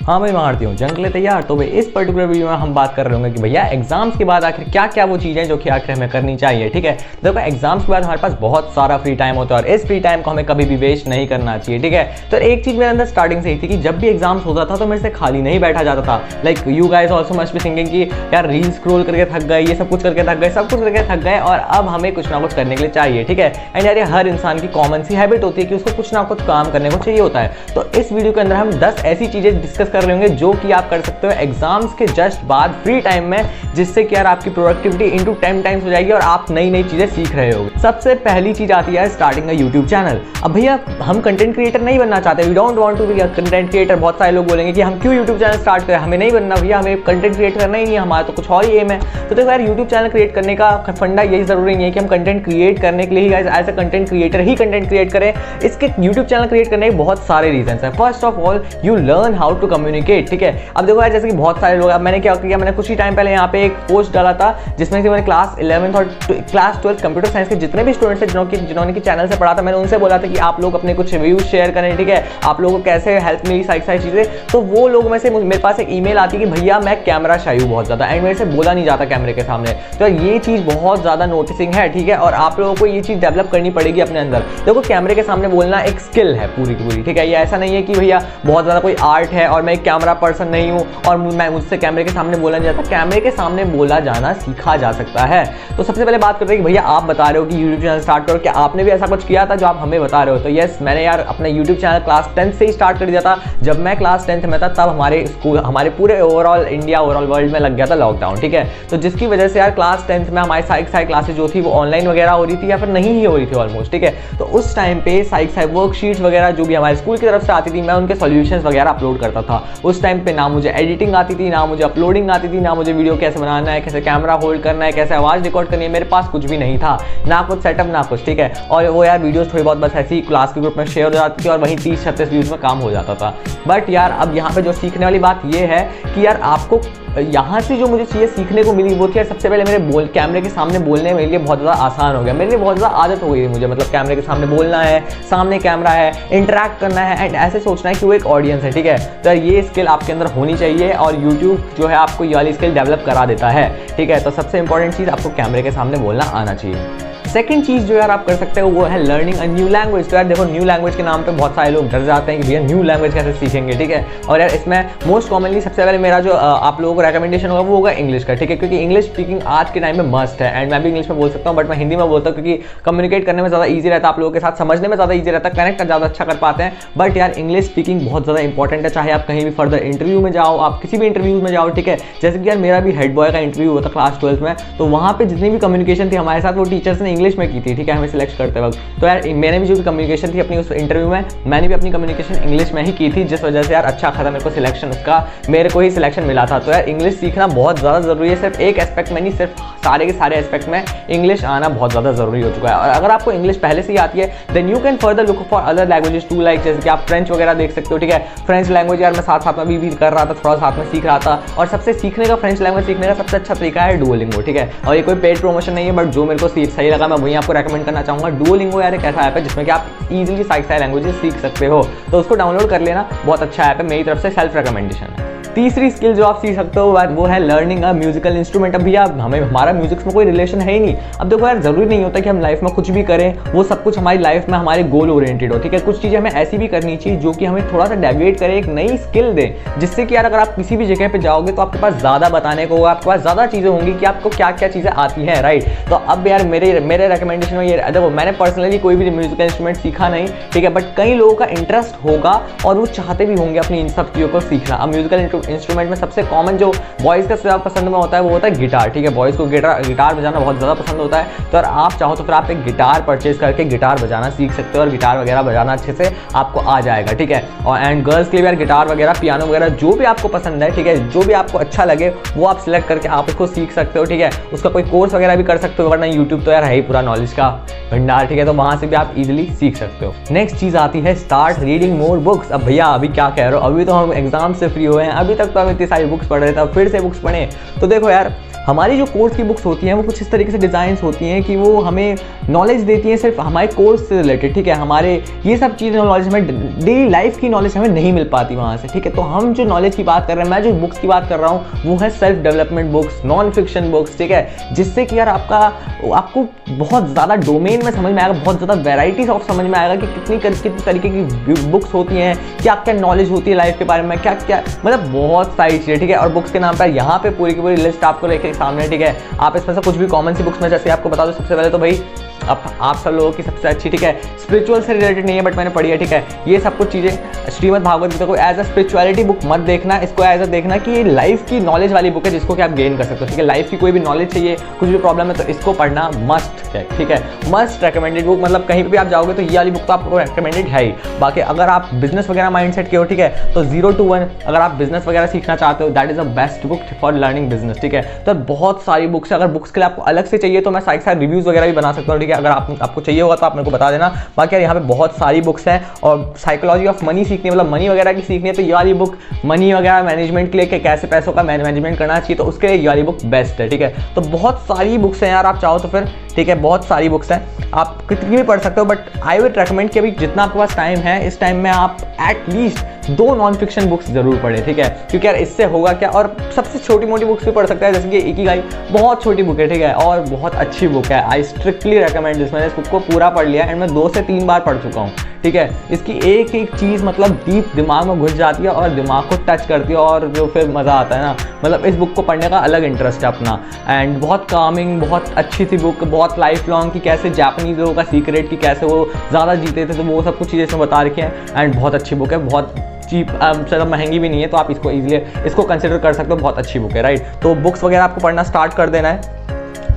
हाँ मैं मारती हूँ जंग के लिए तैयार। तो भाई इस पर्टिकुलर वीडियो में हम बात कर रहे होंगे कि भैया एग्जाम्स के बाद आखिर क्या क्या वो चीज़ें जो कि आखिर हमें करनी चाहिए। ठीक है, देखो एग्जाम्स के बाद हमारे पास बहुत सारा फ्री टाइम होता है और इस फ्री टाइम को हमें कभी भी वेस्ट नहीं करना चाहिए। ठीक है, तो एक चीज़ मेरे अंदर स्टार्टिंग से ही थी कि जब भी एग्जाम्स होता था तो मेरे से खाली नहीं बैठा जाता था। Like you guys also must be thinking कि यार रील स्क्रॉल करके थक गए, ये सब कुछ करके थक गए, सब कुछ करके थक गए और अब हमें कुछ ना कुछ करने के लिए चाहिए। ठीक है, एंड यार ये हर इंसान की कॉमन सी हैबिट होती है कि उसको कुछ ना कुछ काम करने को चाहिए होता है। तो इस वीडियो के अंदर हम 10 ऐसी चीज़ें डिस्कस कर रहे होंगे जो कि आप कर सकते हो एग्जाम्स के जस्ट बाद फ्री टाइम में, जिससे कि यार आपकी प्रोडक्टिविटी इनटू 10 टाइम्स हो जाएगी और आप नई नई चीजें सीख रहे होगे। सबसे पहली चीज आती है स्टार्टिंग अ यूट्यूब चैनल। अब भैया हम कंटेंट क्रिएटर नहीं बनना चाहते, we don't want to be a content creator. बहुत सारे लोग बोलेंगे कि हम क्यों यूट्यूब चैनल स्टार्ट करें, हमें नहीं बनना भैया, हमें कंटेंट क्रिएट करना ही नहीं है, हमारा तो कुछ और ही एम है। तो देखो यार यूट्यूब चैनल क्रिएट करने का फंडा यही जरूरी नहीं है कि हम कंटेंट क्रिएट करने के लिए ही एज अ कंटेंट क्रिएटर ही कंटेंट क्रिएट करें। इसके यूट्यूब चैनल क्रिएट करने के बहुत सारे रीजन है। First of all you learn how to communicate. ठीक है, अब देखो यार जैसे कि बहुत सारे लोग, अब मैंने क्या किया, मैंने कुछ ही टाइम पहले यहाँ पे एक पोस्ट डाला था जिसमें से मैंने क्लास 11th और क्लास 12 कंप्यूटर साइंस के जितने भी स्टूडेंट्स हैं जिन्होंने कि चैनल से पढ़ा था, मैंने उनसे बोला था कि आप लोग अपने कुछ व्यूज शेयर करें। ठीक है, आप लोगों को कैसे हेल्प मिली सारी चीजें। तो वो लोग में से मेरे पास एक ईमेल आती है कि भैया मैं कैमरा शाई हूँ बहुत ज्यादा एंड मेरे से बोला नहीं जाता कैमरे के सामने। तो ये चीज बहुत ज्यादा नोटिसिंग है। ठीक है, और आप लोगों को ये चीज डेवलप करनी पड़ेगी अपने अंदर। देखो कैमरे के सामने बोलना एक स्किल है पूरी की पूरी। ठीक है, ये ऐसा नहीं है कि भैया बहुत ज्यादा कोई आर्ट है और मैं एक कैमरा पर्सन नहीं हूँ और मैं मुझसे कैमरे के सामने बोला नहीं जाता। कैमरे के सामने बोला जाना सीखा जा सकता है। तो सबसे पहले बात करते हैं कि भैया आप बता रहे हो कि यूट्यूब चैनल स्टार्ट करो, क्या आपने भी ऐसा कुछ किया था जो आप हमें बता रहे हो? तो यस, मैंने यार अपना यूट्यूब चैनल क्लास 10th से ही स्टार्ट कर दिया था। जब मैं क्लास 10th में था तब हमारे स्कूल, हमारे पूरे ओवरऑल इंडिया, ओवरऑल वर्ल्ड में लग गया था लॉकडाउन। ठीक है, तो जिसकी वजह से यार क्लास 10th में हमारी सारी क्लासेज जो थी वो ऑनलाइन वगैरह हो रही थी या फिर नहीं ही हो रही थी ऑलमोस्ट। ठीक है, तो उस टाइम पे सारी वर्कशीट्स वगैरह जो भी हमारे स्कूल की तरफ से आती थी, मैं उनके सॉल्यूशंस वगैरह अपलोड करता था। उस टाइम पे ना मुझे एडिटिंग आती थी, ना मुझे अपलोडिंग आती थी, ना मुझे वीडियो कैसे बनाना है, कैसे कैमरा होल्ड करना है, कैसे आवाज रिकॉर्ड करनी है, मेरे पास कुछ भी नहीं था, ना कुछ सेटअप ना कुछ। ठीक है, और वो यार वीडियोस थोड़ी बहुत बस ऐसी ही क्लास के ग्रुप में शेयर हो जाती थी और वहीं 30-36 व्यूज में काम हो जाता था। बट यार अब यहाँ पे जो सीखने वाली बात ये है कि यार आपको यहाँ से जो मुझे चीज़ें सीखने को मिली वो थी यार सबसे पहले मेरे कैमरे के सामने बोलने मेरे लिए बहुत ज़्यादा आसान हो गया। मेरे लिए बहुत ज़्यादा आदत हो गई मुझे, मतलब कैमरे के सामने बोलना है, सामने कैमरा है, इंटरैक्ट करना है एंड ऐसे सोचना है कि वो एक ऑडियंस है। ठीक है, तो ये स्किल आपके अंदर होनी चाहिए और यूट्यूब जो है आपको ये वाली स्किल डेवलप करा देता है। ठीक है, तो सबसे इंपॉर्टेंट चीज़ आपको कैमरे के सामने बोलना आना चाहिए। सेकंड चीज़ जो यार आप कर सकते हो वो है लर्निंग अ न्यू लैंग्वेज। तो यार देखो न्यू लैंग्वेज के नाम पे बहुत सारे लोग डर जाते हैं कि भैया न्यू लैंग्वेज कैसे सीखेंगे। ठीक है, और यार इसमें मोस्ट कॉमनली सबसे पहले मेरा जो आप लोगों को रेकमेंडेशन होगा वो होगा इंग्लिश का। ठीक है, क्योंकि इंग्लिश स्पीकिंग आज के टाइम में मस्ट है एंड मैं भी इंग्लिश में बोल सकता हूँ बट मैं हिंदी में बोलता हूँ क्योंकि कम्युनिकेट करने में ज़्यादा ईजी रहता है, आप लोगों के साथ समझने में ज़्यादा ईजी रहता है, कनेक्ट ज़्यादा अच्छा कर पाते हैं। बट यार इंग्लिश स्पीकिंग बहुत ज़्यादा इंपॉर्टेंट है, चाहे आप कहीं भी फर्दर इंटरव्यू में जाओ, आप किसी भी इंटरव्यू में जाओ। ठीक है, जैसे कि यार मेरा भी हेड बॉय का इंटरव्यू हुआ था क्लास 12 में, तो वहाँ पे जितनी भी कम्युनिकेशन थी हमारे साथ वो टीचर्स ने इंग्लिश में की थी। ठीक है, हमें सिलेक्ट करते वक्त। तो यार मैंने भी जो भी कम्युनिकेशन थी अपनी उस इंटरव्यू में, मैंने भी अपनी कम्युनिकेशन इंग्लिश में ही की थी, जिस वजह से यार अच्छा खासा मेरे को सिलेक्शन उसका मेरे को ही सिलेक्शन मिला था। तो यार इंग्लिश सीखना बहुत ज़्यादा ज़रूरी है, सिर्फ एक एस्पेक्ट में नहीं, सिर्फ सारे के सारे एस्पेक्ट में इंग्लिश आना बहुत ज़्यादा ज़रूरी हो चुका है। और अगर आपको इंग्लिश पहले से ही आती है then you can further look for other languages too, like जैसे कि आप फ्रेंच वगैरह देख सकते हो। ठीक है, फ्रेंच लैंग्वेज यार मैं साथ साथ में भी कर रहा था, थोड़ा साथ में सीख रहा था। और सबसे सीखने का फ्रेंच लैंग्वेज सीखने का सबसे अच्छा तरीका है डुओलिंगो। ठीक है, और ये कोई पेड प्रमोशन नहीं है बट जो मेरे को सही लगा मैं वही आपको रेकमेंड करना चाहूँगा। डुओलिंगो यार एक ऐसा ऐप है जिसमें कि आप इजीली सारी लैंग्वेजेस सीख सकते हो, तो उसको डाउनलोड कर लेना, बहुत अच्छा ऐप है, मेरी तरफ से सेल्फ रिकमेंडेशन है। तीसरी स्किल जो आप सीख सकते हो वो है लर्निंग अ म्यूजिकल इंस्ट्रूमेंट। अब भैया हमारा म्यूजिक में कोई रिलेशन है ही नहीं। अब देखो यार जरूरी नहीं होता कि हम लाइफ में कुछ भी करें वो सब कुछ हमारी लाइफ में हमारे गोल ओरिएंटेड हो। ठीक है, कुछ चीज़ें हमें ऐसी भी करनी चाहिए जो कि हमें थोड़ा सा डेविएट करे, एक नई स्किल दे, जिससे कि यार अगर आप किसी भी जगह पे जाओगे तो आपके पास ज़्यादा बताने को होगा, आपके पास ज़्यादा चीज़ें होंगी कि आपको क्या क्या चीज़ें आती हैं। राइट, तो अब यार मेरे रिकमेंडेशन में ये देखो, मैंने पर्सनली कोई भी म्यूजिकल इंस्ट्रूमेंट सीखा नहीं। ठीक है, बट कई लोगों का इंटरेस्ट होगा और वो चाहते भी होंगे अपनी इन सब चीज़ों को सीखना। अब म्यूजिकल इंस्ट्रूमेंट में सबसे कॉमन जो बॉयज का ज़्यादा पसंद में होता है वो होता है गिटार। ठीक है, बॉयज को गिटार बजाना बहुत ज़्यादा पसंद होता है। तो अगर आप चाहो तो फिर आप एक गिटार परचेज करके गिटार बजाना सीख सकते हो और गिटार वगैरह बजाना अच्छे से आपको आ जाएगा। ठीक है, और एंड गर्ल्स के लिए यार गिटार वगैरह, पियानो वगैरह जो भी आपको पसंद है, ठीक है, जो भी आपको अच्छा लगे वो आप सिलेक्ट करके आप उसको सीख सकते हो। ठीक है, उसका कोई कोर्स वगैरह भी कर सकते हो, वरना यूट्यूब तो यार है ही पूरा नॉलेज का भंडार। ठीक है, तो वहाँ से भी आप इजीली सीख सकते हो। नेक्स्ट चीज़ आती है स्टार्ट रीडिंग मोर बुक्स। अब भैया अभी क्या कह रहे हो, अभी तो हम एग्जाम से फ्री हुए हैं, अब अभी तक तो हम इतनी सारी बुक्स पढ़ रहे थे, फिर से बुक्स पढ़ें। तो देखो यार, हमारी जो कोर्स की बुक्स होती हैं वो कुछ इस तरीके से डिज़ाइंस होती हैं कि वो हमें नॉलेज देती हैं सिर्फ हमारे कोर्स से रिलेटेड, ठीक है। हमारे ये सब चीज़ें नॉलेज हमें डेली लाइफ की नॉलेज हमें नहीं मिल पाती वहाँ से, ठीक है। तो हम जो नॉलेज की बात कर रहे हैं, मैं जो बुक्स की बात कर रहा हूँ वो है self development books, non fiction books, ठीक है, जिससे कि यार आपको बहुत ज़्यादा डोमेन में समझ में आएगा, बहुत ज़्यादा वेराइटीज ऑफ समझ में आएगा कि कितनी तरीके की बुक्स होती हैं, क्या क्या नॉलेज होती है लाइफ के बारे में, क्या क्या, मतलब बहुत सारी चीज़ें, ठीक है। और बुक्स के नाम पर यहाँ पे पूरी की पूरी लिस्ट आपको लेके सामने, ठीक है। आप इसमें से कुछ भी कॉमन सी बुक्स में जैसे आपको बता दो, सबसे पहले तो भाई आप सब लोगों की सबसे अच्छी, ठीक है, स्पिरिचुअल से रिलेटेड नहीं है बट मैंने पढ़ी है, ठीक है। ये सब कुछ चीज़ें श्रीमद् भागवत गीता को एज अ स्पिरिचुअलिटी बुक मत देखना, इसको एज अ देखना कि ये लाइफ की नॉलेज वाली बुक है जिसको कि आप गेन कर सकते हो, ठीक है। लाइफ की कोई भी नॉलेज चाहिए, कुछ भी प्रॉब्लम है तो इसको पढ़ना मस्ट है, ठीक है। मस्ट रिकमेंडेड बुक, मतलब कहीं पर भी आप जाओगे तो ये वाली बुक तो आपको रिकमेंडेड है ही। बाकी अगर आप बिजनेस वगैरह माइंडसेट के हो, ठीक है, तो 0 to 1 अगर आप बिजनेस वगैरह सीखना चाहते हो, that is a best book for learning business, ठीक है। तो बहुत सारी बुक्स है, अगर बुक्स के लिए आपको अलग से चाहिए तो मैं साइड साइड रिव्यूज वगैरह भी बना सकता हूँ, ठीक है। अगर आपको चाहिए होगा तो आप मेरे को बता देना। बाकी यार यहाँ पे बहुत सारी बुक्स हैं, और साइकोलॉजी ऑफ मनी सीखनी, मतलब मनी वगैरह की सीखनी है तो ये वाली बुक मनी वगैरह मैनेजमेंट के लिए, कैसे पैसों का मैनेजमेंट करना चाहिए, तो उसके लिए ये वाली बुक बेस्ट है, ठीक है। तो बहुत सारी बुक्स हैं यार, आप चाहो तो फिर, ठीक है, बहुत सारी बुक्स हैं, आप कितनी भी पढ़ सकते हो, बट आई वुड रिकमेंड कि अभी जितना आपके पास टाइम है, इस टाइम में आप एटलीस्ट 2 नॉन फिक्शन बुक्स जरूर पढ़ें, ठीक है। क्योंकि यार इससे होगा क्या, और सबसे छोटी मोटी बुक्स भी पढ़ सकता है, जैसे कि इकिगाई बहुत छोटी बुक है, ठीक है, और बहुत अच्छी बुक है। आई स्ट्रिक्टली रिकमेंड दिस। मैंने इस बुक को पूरा पढ़ लिया एंड मैं 2 से 3 बार पढ़ चुका हूँ, ठीक है। इसकी एक एक चीज़ मतलब डीप दिमाग में घुस जाती है और दिमाग को टच करती है, और जो फिर मज़ा आता है ना, मतलब इस बुक को पढ़ने का अलग इंटरेस्ट है अपना। एंड बहुत कामिंग, बहुत अच्छी थी बुक, बहुत लाइफ लॉन्ग की, कैसे जापानीज लोगों का सीक्रेट की कैसे वो ज़्यादा जीते थे, तो वो सब कुछ चीज़ें इसमें बता रखी हैं। एंड बहुत अच्छी बुक है, बहुत चीप, ज़्यादा महंगी भी नहीं है, तो आप इसको ईजिली इसको कंसिडर कर सकते हो, बहुत अच्छी बुक है, राइट। तो बुक्स वगैरह आपको पढ़ना स्टार्ट कर देना है।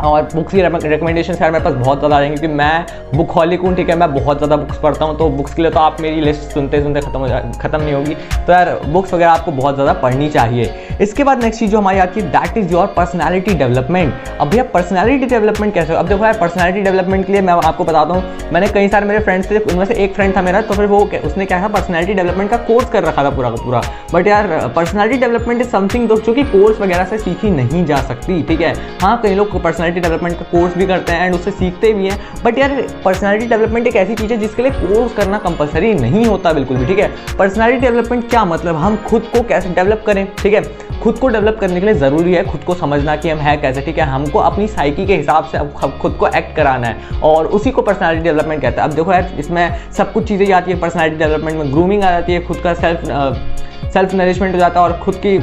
और बुक्स की रिकमेंडेशन यार मेरे पास बहुत ज़्यादा आ जाएंगे, क्योंकि मैं बुक हॉलिक हूँ, ठीक है, मैं बहुत ज़्यादा बुक्स पढ़ता हूँ, तो बुक्स के लिए तो आप मेरी लिस्ट सुनते सुनते खत्म नहीं होगी। तो यार बुक्स वगैरह आपको बहुत ज़्यादा पढ़नी चाहिए। इसके बाद नेक्स्ट चीज़ जो हमारी आती है, that is your personality development. अब भैया पर्सनैलिटी डेवलपमेंट कैसे हो? अब देखो यार, पर्सनैलिटी डेवलपमेंट के लिए मैं आपको बताता हूँ, मैंने कई सारे मेरे फ्रेंड्स थे, उनमें से एक फ्रेंड था मेरा, तो फिर वो उसने क्या था, पर्सनैलिटी डेवलपमेंट का कोर्स कर रखा था पूरा का पूरा। बट यार पर्सनैलिटी डेवलपमेंट इज समथिंग जो कि कोर्स वगैरह से सीखी नहीं जा सकती, ठीक है। हाँ, कई लोग पर्सनैलिटी डेवलपमेंट का कोर्स भी करते हैं एंड उससे सीखते भी हैं, बट यार पर्सनैलिटी डेवलपमेंट एक ऐसी चीज़ है जिसके लिए कोर्स करना कंपलसरी नहीं होता बिल्कुल भी, ठीक है। पर्सनैलिटी डेवलपमेंट क्या मतलब, हम खुद को कैसे डेवलप करें, ठीक है। खुद को डेवलप करने के लिए ज़रूरी है खुद को समझना कि हम है कैसे, ठीक है। हमको अपनी साइकी के हिसाब से खुद को एक्ट कराना है, और उसी को पर्सनैलिटी डेवलपमेंट कहते हैं। अब देखो यार, इसमें सब कुछ चीज़ें आती है पर्सनैलिटी डेवलपमेंट में। ग्रूमिंग आ जाती है, खुद का सेल्फ नरिशमेंट हो जाता है, और खुद की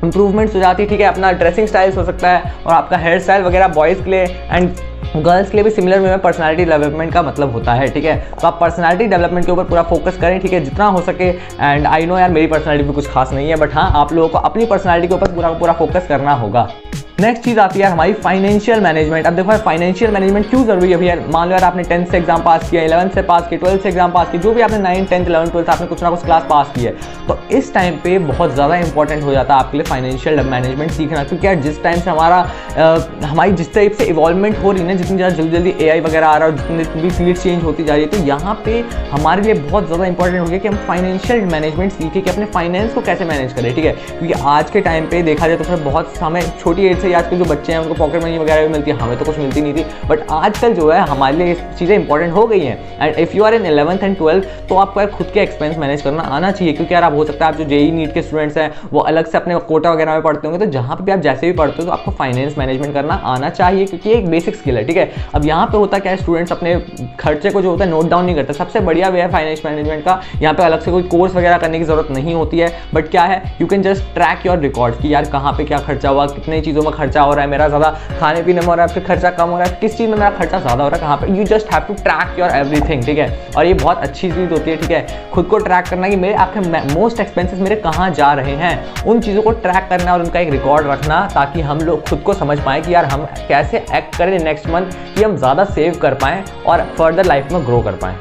इंप्रूवमेंट्स हो जाती है, ठीक है। अपना ड्रेसिंग स्टाइल्स हो सकता है, और आपका हेयर स्टाइल वगैरह बॉयज़ के लिए एंड गर्ल्स के लिए भी सिमिलर वे में पर्सनैलिटी डेवलपमेंट का मतलब होता है, ठीक है। तो आप पर्सनैलिटी डेवलपमेंट के ऊपर पूरा फोकस करें, ठीक है, जितना हो सके। एंड आई नो यार, मेरी पर्सनैलिटी भी कुछ खास नहीं है, बट हाँ, आप लोगों को अपनी पर्सनैलिटी के ऊपर पूरा फोकस करना होगा। नेक्स्ट चीज़ आती है हमारी फाइनेंशियल मैनेजमेंट। अब देखो यार, फाइनेंशियल मैनेजमेंट क्यों जरूरी है भैया? मान लो यार, आपने 10th से एग्जाम पास किया, 11th से पास किया, 12th से एग्जाम पास किया, जो भी आपने 9th 10th 11th 12th आपने कुछ ना कुछ क्लास पास की है, तो इस टाइम पे बहुत ज़्यादा इंपॉर्टेंट हो जाता है आपके लिए फाइनेंशियल मैनेजमेंट सीखना। क्योंकि यार जिस टाइम से हमारी जिस टाइप से इवॉल्वमेंट हो रही है ना, जितनी ज़्यादा जल्दी जल्दी AI वगैरह आ रहा है, और जितनी भी फील्ड चेंज होती जा रही है, तो यहाँ पे हमारे लिए बहुत ज़्यादा इंपॉर्टेंट हो गया कि हम फाइनेंशियल मैनेजमेंट सीखें कि अपने फाइनेंस को कैसे मैनेज करें, ठीक है। क्योंकि आज के टाइम पे देखा जाए तो फिर बहुत हमें छोटी एज से आजकल जो बच्चे हैं उनको पॉकेट मनी वगैरह भी मिलती है, हमें तो कुछ मिलती नहीं थी, बट आजकल जो है हमारे लिए चीज़ें इंपॉर्टेंट हो गई हैं। And if you are in 11th and 12th, तो आपको यार खुद के एक्सपेंस मैनेज करना आना चाहिए। क्योंकि यार आप हो सकता है आप जो JEE नीट के स्टूडेंट्स हैं वो अलग से अपने कोटा वगैरह में पढ़ते होंगे, तो जहाँ पे भी आप जैसे भी पढ़ते हो तो आपको फाइनेंस मैनेजमेंट करना आना चाहिए, क्योंकि एक बेसिक स्किल है, ठीक है। अब यहाँ पे होता क्या है, स्टूडेंट्स अपने खर्चे को जो होता है नोट डाउन नहीं करते। सबसे बढ़िया वे है फाइनेंस मैनेजमेंट का, यहाँ पे अलग से कोई कोर्स वगैरह करने की जरूरत नहीं होती है, बट क्या है, you can just track your record कि यार कहाँ पे क्या खर्चा हुआ, कितनी चीज़ों में खर्चा हो रहा है, मेरा ज़्यादा खाने पीने में हो रहा है, फिर खर्चा कम हो रहा है, किस चीज़ में मेरा खर्चा ज़्यादा हो रहा है, कहाँ पे। You just have to track your everything, ठीक है। और ये बहुत अच्छी चीज़ होती है, ठीक है, खुद को ट्रैक करना कि मेरे आपके मोस्ट एक्सपेंसेस मेरे कहाँ जा रहे हैं, उन चीज़ों को ट्रैक करना और उनका एक रिकॉर्ड रखना, ताकि हम लोग खुद को समझ पाएँ कि यार हम कैसे एक्ट करें नेक्स्ट मंथ कि हम ज़्यादा सेव कर पाएँ और फर्दर लाइफ में ग्रो कर पाएँ।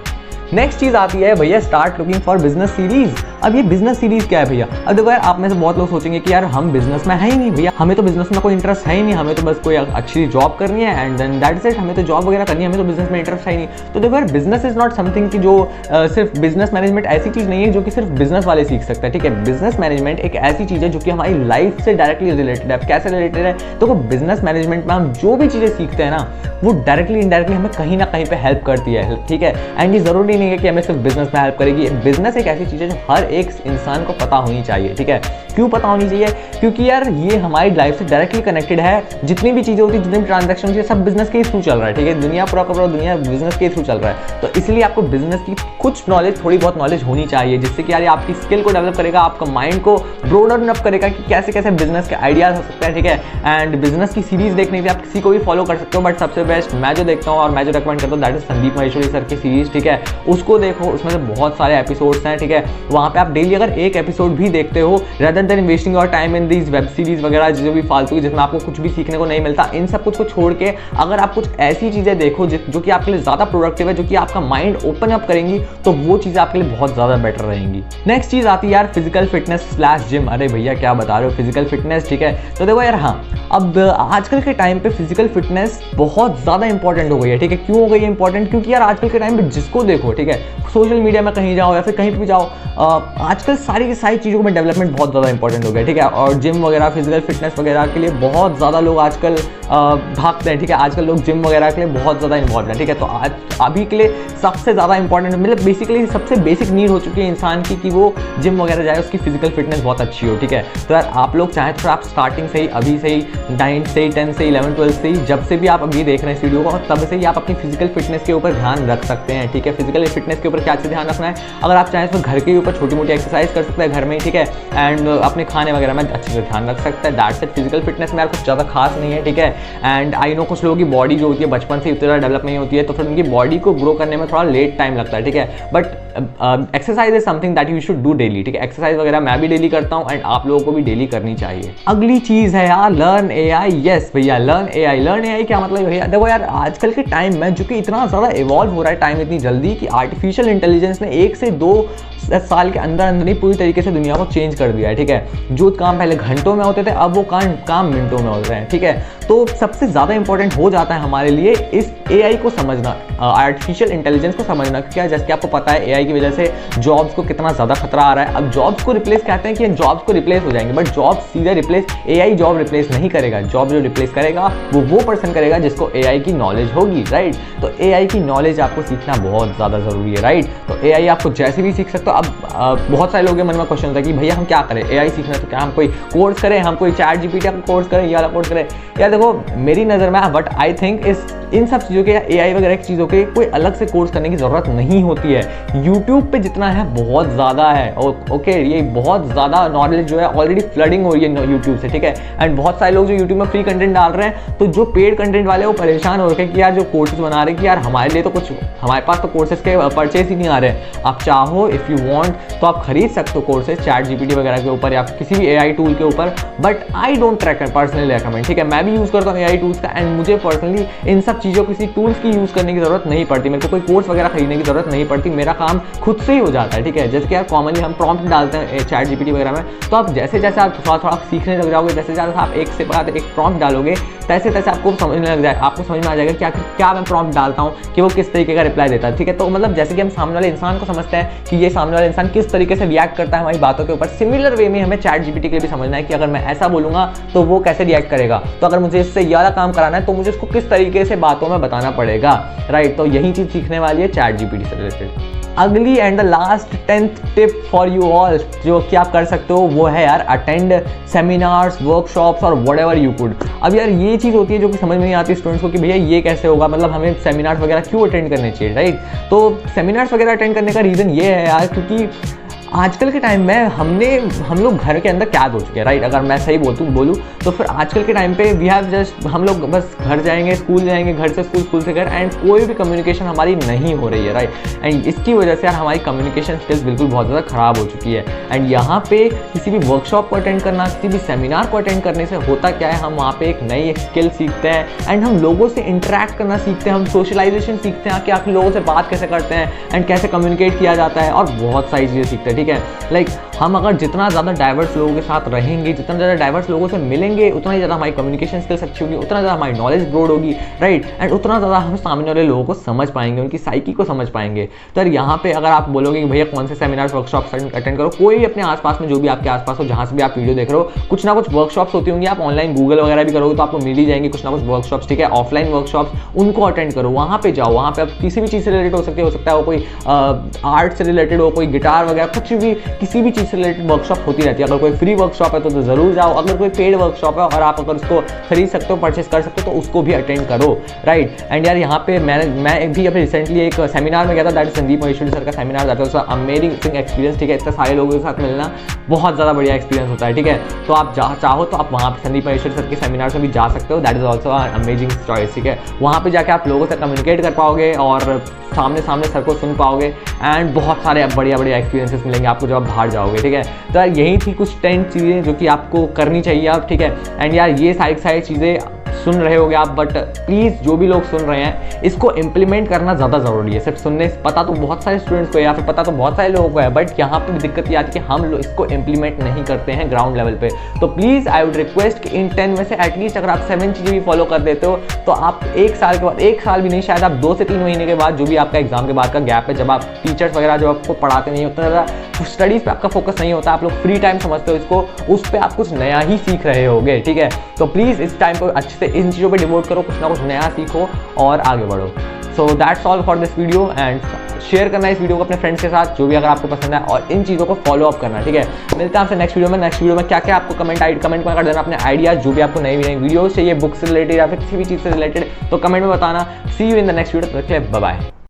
नेक्स्ट चीज़ आती है भैया, start looking for business series. अब ये बिजनेस सीरीज क्या है भैया? अब देखो यार, आप में से बहुत लोग सोचेंगे कि यार हम बिजनेस में है ही नहीं भैया, हमें तो बिजनेस में कोई इंटरेस्ट है ही नहीं, हमें तो बस कोई अच्छी जॉब करनी है एंड देन दैट्स इट, हमें तो जॉब वगैरह करनी है, हमें तो बिजनेस में इंटरेस्ट है ही नहीं। तो देखो यार, बिजनेस इज नॉट समथिंग कि जो सिर्फ बिजनेस मैनेजमेंट ऐसी चीज नहीं है जो कि सिर्फ बिजनेस वाले सीख सकते हैं, ठीक है। बिजनेस मैनेजमेंट एक ऐसी चीज है जो कि हमारी लाइफ से डायरेक्टली रिलेटेड है। कैसे रिलेटेड है? तो बिजनेस मैनेजमेंट में हम जो भी चीजें सीखते हैं ना, वो डायरेक्टली इनडायरेक्टली हमें कहीं ना कहीं पे हेल्प करती है, ठीक है। एंड ये जरूरी नहीं है कि हमें सिर्फ बिजनेस में हेल्प करेगी। बिजनेस एक ऐसी चीज है जो हर एक इंसान को पता होनी चाहिए, ठीक है। क्यों पता होनी चाहिए? क्योंकि यार ये हमारी लाइफ से डायरेक्टली कनेक्टेड है। जितनी भी चीजें होती है, जितनी भी ट्रांजैक्शन होती है, सब बिजनेस के थ्रू चल रहा है, ठीक है। दुनिया पूरा का पूरा दुनिया बिजनेस के थ्रू चल रहा है। तो इसलिए आपको बिजनेस की कुछ नॉलेज, थोड़ी बहुत नॉलेज होनी चाहिए, जिससे कि यार आपकी स्किल को डेवलप करेगा, आपका माइंड को ब्रॉडन अप करेगा कि कैसे कैसे बिजनेस के आइडियाज हो सकते हैं, ठीक है। एंड बिजनेस की सीरीज देखने के लिए आप किसी को भी फॉलो कर सकते हो, बट सबसे बेस्ट मैं जो देखता हूँ और मैं जो रिकमेंड करता हूँ that is Sandeep Maheshwari sir की सीरीज, ठीक है। उसको देखो, उसमें से बहुत सारे एपिसोड्स हैं, ठीक है। वहाँ पे आप डेली अगर एक एपिसोड भी देखते हो, rather than wasting your time in these web series वगैरह जो भी फालतू जिसमें आपको कुछ भी सीखने को नहीं मिलता, इन सब कुछ को छोड़ के अगर आप कुछ ऐसी चीजें देखो जो कि आपके लिए ज्यादा प्रोडक्टिव है, जो कि आपका माइंड ओपन अप करेंगी, तो वो चीजें आपके लिए बहुत ज्यादा बेटर रहेंगी। नेक्स्ट चीज आती है यार फिजिकल फिटनेस / जिम। अरे भैया क्या बता रहे हो, फिजिकल फिटनेस, ठीक है। तो देखो यार, हाँ, अब आजकल के टाइम पे फिजिकल फिटनेस बहुत ज्यादा इंपॉर्टेंट हो गई है, ठीक है। क्यों हो गई है इंपॉर्टेंट? क्योंकि यार आजकल के टाइम पे जिसको देखो, ठीक है, सोशल मीडिया में कहीं जाओ या फिर कहीं भी जाओ, आजकल सारी की सारी चीज़ों में डेवलपमेंट बहुत ज़्यादा इंपॉर्टेंट हो गया, ठीक है। और जिम वगैरह, फिजिकल फिटनेस वगैरह के लिए बहुत ज़्यादा लोग आजकल भागते हैं, ठीक है। आजकल लोग जिम वगैरह के लिए बहुत ज़्यादा इन्वॉल्व हैं, ठीक है। तो आज अभी के लिए सबसे ज़्यादा इंपॉर्टेंट, मतलब बेसिकली सबसे बेसिक नीड हो चुकी है इंसान की कि वो जिम वगैरह जाए, उसकी फिजिकल फिटनेस बहुत अच्छी हो, ठीक है। तो यार आप लोग चाहें तो आप स्टार्टिंग से ही, अभी से ही, 9th से 10th से 11th 12th से ही, जब से भी आप अभी देख रहे हैं इस वीडियो को, तब से ही आप अपनी फिजिकल फिटनेस के ऊपर ध्यान रख सकते हैं, ठीक है। फिजिकल फिटनेस के ऊपर क्या ध्यान रखना है? अगर आप चाहें तो घर के ऊपर छोटी मोटी एक्सरसाइज कर सकते हैं घर में ही, ठीक है। एंड अपने खाने वगैरह में अच्छे से ध्यान रख सकते हैं। That's it. फिजिकल फिटनेस में यार कुछ ज़्यादा खास नहीं है, ठीक है। एंड आई नो कुछ लोगों की बॉडी जो होती है बचपन से उतना डेवलप नहीं होती है, तो फिर उनकी बॉडी को ग्रो करने में थोड़ा लेट टाइम लगता है, ठीक है। But exercise is something that you should do daily, ठीक है। एक्सरसाइज वगैरह मैं भी डेली करता हूँ एंड आप लोगों को भी डेली करनी चाहिए। अगली चीज है यार लर्न AI। यस भैया, लर्न AI क्या मतलब भैया? देखो यार, आजकल के टाइम में जो कि इतना ज़्यादा इवॉल्व हो रहा है टाइम इतनी जल्दी, कि आर्टिफिशियल इंटेलिजेंस ने 1 से 2 साल के अंदर अंदर ही पूरी तरीके से दुनिया को चेंज कर दिया है, ठीक है। जो काम पहले घंटों में होते थे, अब वो काम मिनटों में हो रहे हैं, ठीक है। तो सबसे ज़्यादा इंपॉर्टेंट हो जाता है हमारे लिए इस AI को समझना, आर्टिफिशियल इंटेलिजेंस को समझना। क्योंकि जैसे कि आपको पता है AI की वजह से जॉब्स को कितना ज़्यादा खतरा आ रहा है। अब जॉब्स को रिप्लेस कहते हैं कि जॉब्स को रिप्लेस हो जाएंगे, बट जॉब सीधे रिप्लेस, AI जॉब रिप्लेस नहीं करेगा। जॉब जो रिप्लेस करेगा वो पर्सन करेगा जिसको AI की नॉलेज होगी, राइट। तो AI की नॉलेज आपको सीखना बहुत ज़्यादा ज़रूरी है, राइट। तो AI आपको जैसे भी सीख सकते हो। अब बहुत सारे लोगों के मन में क्वेश्चन होता है कि भैया हम क्या करें, AI सीखना है तो क्या हम कोई कोर्स करें, हम कोई ChatGPT का कोर्स करें, ये वाला कोर्स करें? यार देखो, मेरी नज़र में बट आई थिंक इन सब चीज़ों के, AI वगैरह की चीज़ों के कोई अलग से कोर्स करने की ज़रूरत नहीं होती है। यूट्यूब पे जितना है बहुत ज़्यादा है, ओके। ये बहुत ज़्यादा नॉलेज जो है ऑलरेडी फ्लडिंग हो रही है यूट्यूब से, ठीक है। एंड बहुत सारे लोग जो यूट्यूब में फ्री कंटेंट डाल रहे हैं, तो जो पेड कंटेंट वाले वो परेशान हो रहे हैं कि यार जो कोर्सेज बना रहे हैं कि यार हमारे लिए तो कुछ, हमारे पास तो कोर्सेज के परचेज ही नहीं आ रहे हैं। आप चाहो, इफ़ यू वांट, तो आप खरीद सकते हो कोर्सेज ChatGPT वगैरह के ऊपर या किसी भी AI टूल के ऊपर, but I don't personally recommend, ठीक है। मैं भी यूज़ करता हूँ AI टूल्स का एंड मुझे पर्सनली इन सब चीज़ों, किसी टूल्स की यूज़ करने की ज़रूरत नहीं पड़ती। मेरे को कोई कोर्स वगैरह खरीदने की ज़रूरत नहीं पड़ती, मेरा काम खुद से ही हो जाता है, ठीक है। जैसे कि यार कॉमनली हम प्रॉम्प्ट डालते हैं ChatGPT वगैरह में, तो आप जैसे जैसे आप थोड़ा सीखने लग जाओगे, जैसे जैसे आप एक से बाद एक प्रॉम्प्ट डालोगे, तैसे तैसे आपको समझने लग जाएगा, आपको समझ में आ जाएगा कि क्या मैं प्रॉम्प्ट डालता हूँ कि वो किस तरीके का रिप्लाई देता है, ठीक है। तो मतलब जैसे कि हम सामने वाले इंसान को समझते हैं कि ये सामने वाला इंसान किस तरीके से रिएक्ट करता है हमारी बातों के ऊपर, सिमिलर वे में हमें ChatGPT के लिए भी समझना है कि अगर मैं ऐसा बोलूँगा तो वो कैसे रिएक्ट करेगा। तो अगर मुझे इससे ये वाला काम कराना है तो मुझे उसको किस तरीके से बातों में बताना पड़ेगा, राइट। तो यही चीज़ सीखने वाली है ChatGPT से रिलेटेड। अगली and the last 10th tip for you all जो कि आप कर सकते हो, वो है यार अटेंड सेमिनार्स, वर्कशॉप्स और वट एवर यू कुड। अब यार ये चीज़ होती है जो कि समझ में नहीं आती स्टूडेंट्स को कि भैया ये कैसे होगा, मतलब हमें सेमिनार्स वगैरह क्यों अटेंड करने चाहिए, राइट। तो सेमिनार्स वगैरह अटेंड करने का रीज़न ये है यार, क्योंकि आजकल के टाइम में हम लोग घर के अंदर कैद हो चुके हैं, राइट। अगर मैं सही बोलूँ तो फिर आजकल के टाइम पे वी हैव जस्ट, हम लोग बस घर जाएंगे, स्कूल जाएंगे, घर से स्कूल, स्कूल से घर, एंड कोई भी कम्युनिकेशन हमारी नहीं हो रही है, राइट। एंड इसकी वजह से यार हमारी कम्युनिकेशन स्किल्स बिल्कुल बहुत ज़्यादा ख़राब हो चुकी है। एंड यहाँ पे किसी भी वर्कशॉप को अटेंड करना, किसी भी सेमिनार को अटेंड करने से होता क्या है, हम वहाँ पे एक नई स्किल सीखते हैं एंड हम लोगों से इंटरेक्ट करना सीखते हैं, हम सोशलाइजेशन सीखते हैं कि आखिर लोगों से बात कैसे करते हैं एंड कैसे कम्युनिकेट किया जाता है, और बहुत सारी चीज़ें सीखते हैं, ठीक है। लाइक हम अगर जितना ज़्यादा डाइवर्स लोगों के साथ रहेंगे, जितना ज़्यादा डाइवर्स लोगों से मिलेंगे, उतना ही ज़्यादा हमारी कम्युनिकेशन स्किल्स अच्छी होगी, उतना ज़्यादा हमारी नॉलेज ब्रॉड होगी, राइट, एंड उतना ज़्यादा हम सामने वाले लोगों को समझ पाएंगे, उनकी साइकी को समझ पाएंगे। तो यार यहाँ पे अगर आप बोलोगे कि भैया कौन से सेमिनार्स वर्कशॉप्स अटेंड करो, कोई भी अपने आसपास में जो भी आपके आसपास हो, जहाँ से भी आप वीडियो देख रहे हो, कुछ ना कुछ वर्कशॉप्स होती होंगी। आप ऑनलाइन गूगल वगैरह भी करोगे तो आपको मिल ही जाएंगे कुछ ना कुछ वर्कशॉप्स, ठीक है। ऑफलाइन वर्कशॉप्स उनको अटेंड करो, वहाँ पे जाओ, वहाँ पे आप किसी भी चीज़ से रिलेटेड हो सकता है वो कोई आर्ट से रिलेटेड हो, कोई गिटार वगैरह, कुछ भी किसी भी चीज़ से रिलेटेड वर्कशॉप होती रहती है। अगर कोई फ्री वर्कशॉप है तो ज़रूर जाओ, अगर कोई पेड वर्कशॉप है और आप अगर उसको खरीद सकते हो, परचेस कर सकते हो, तो उसको भी अटेंड करो, राइट। एंड यार यहाँ पे मैं भी अभी रिसेंटली एक सेमिनार में गया था, that is Sandeep Maheshwari sir का सेमिनार जाता है, उसका अमेजिंग एक्सपीरियंस, ठीक है। इतने सारे लोगों के साथ मिलना बहुत ज़्यादा बढ़िया एक्सपीरियंस होता है, ठीक है। तो आप चाहो तो आप वहाँ पे संदीप महेश्वरी सर के सेमिनार में भी जा सकते हो, that is also amazing choice, ठीक है। वहाँ पे जाके आप लोगों से कम्युनिकेट कर पाओगे और सामने सर को सुन पाओगे एंड बहुत सारे बढ़िया एक्सपीरियंसेस मिलेंगे आपको जब आप बाहर जाओगे, ठीक है। तो यार यही थी कुछ 10 चीज़ें जो कि आपको करनी चाहिए अब, ठीक है। एंड यार ये सारी चीज़ें सुन रहे होगे आप, बट प्लीज़ जो भी लोग सुन रहे हैं इसको इम्प्लीमेंट करना ज़्यादा ज़रूरी है। सिर्फ सुनने से पता तो बहुत सारे स्टूडेंट्स को है या फिर पता तो बहुत सारे लोगों को है, बट यहाँ पे भी दिक्कत ये आती है कि हम लोग इसको इम्प्लीमेंट नहीं करते हैं ग्राउंड लेवल पे। तो प्लीज़ आई वुड रिक्वेस्ट कि इन 10 में से एटलीस्ट अगर आप 7 चीज़ें भी फॉलो कर देते हो तो आप एक साल के बाद, एक साल भी नहीं, शायद आप 2 से 3 महीने के बाद, जो भी आपका एग्जाम के बाद का गैप है, जब आप टीचर्स वगैरह जो आपको पढ़ाते नहीं, उतना ज़्यादा स्टडीज़ पे आपका फोकस नहीं होता, आप लोग फ्री टाइम समझते हो इसको, उस पर आप कुछ नया ही सीख रहे होगे, ठीक है। तो प्लीज़ इस टाइम को अच्छे से इन चीज़ों पर डिवोट करो, कुछ ना कुछ नया सीखो और आगे बढ़ो। So that's all for this video, and share करना इस वीडियो को अपने फ्रेंड्स के साथ जो भी अगर आपको पसंद है, और इन चीज़ों को फॉलो अप करना, ठीक है। मिलते हैं आपसे नेक्स्ट वीडियो में क्या क्या आपको कमेंट में कर देना अपने आइडियाज, जो भी आपको नई वीडियो चाहिए, बुक से रिलेटेड या फिर किसी भी चीज़ से रिलेटेड, तो कमेंट में बताना। See you in the next video, bye bye.